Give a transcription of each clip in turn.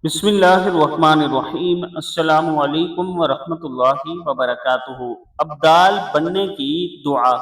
بسم اللہ الرحمن الرحیم۔ السلام علیکم ورحمۃ اللہ وبرکاتہ۔ ابدال بننے کی دعا۔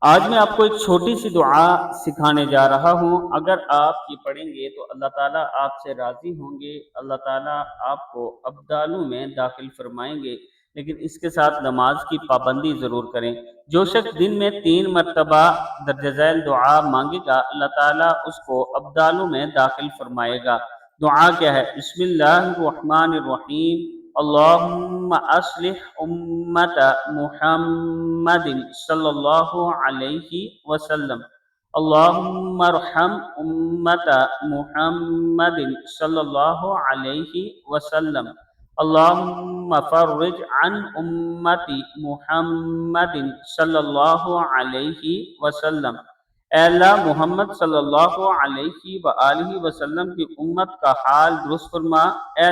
آج میں آپ کو ایک چھوٹی سی دعا سکھانے جا رہا ہوں۔ اگر آپ یہ پڑھیں گے تو اللہ تعالیٰ آپ سے راضی ہوں گے، اللہ تعالیٰ آپ کو ابدالوں میں داخل فرمائیں گے، لیکن اس کے ساتھ نماز کی پابندی ضرور کریں۔ جو شخص دن میں 3 مرتبہ درجہ ذیل دعا مانگے گا، اللہ تعالیٰ اس کو ابدالوں میں داخل فرمائے گا۔ دعا کیا ہے؟ بسم اللہ الرحمن الرحیم۔ اللہم اصلح امت محمد صلی اللہ علیہ وسلم۔ اللہم ارحم امت محمد صلی اللہ علیہ وسلم۔ اللہم فرج عن امت محمد صلی اللہ علیہ وسلم۔ اے اللہ، محمد صلی اللہ علیہ وآلہ وسلم کی امت کا حال درست فرما۔ اے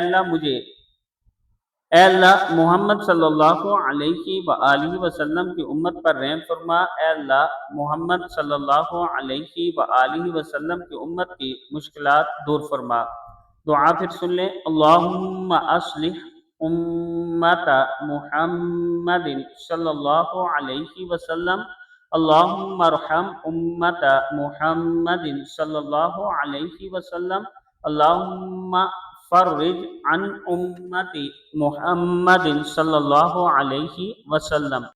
اللہ محمد صلی اللہ علیہ وآلہ وسلم کی امت پر رحم فرما۔ اے اللہ محمد صلی اللہ علیہ وآلہ وسلم کی امت کی مشکلات دور فرما۔ دعا پھر سن لیں۔ اللہم اصلح امت محمد صلی اللہ علیہ وسلم۔ اللہم ارحم امت محمد صلی اللہ علیہ وسلم۔ اللہم فرج عن امت محمد صلی اللہ علیہ وسلم۔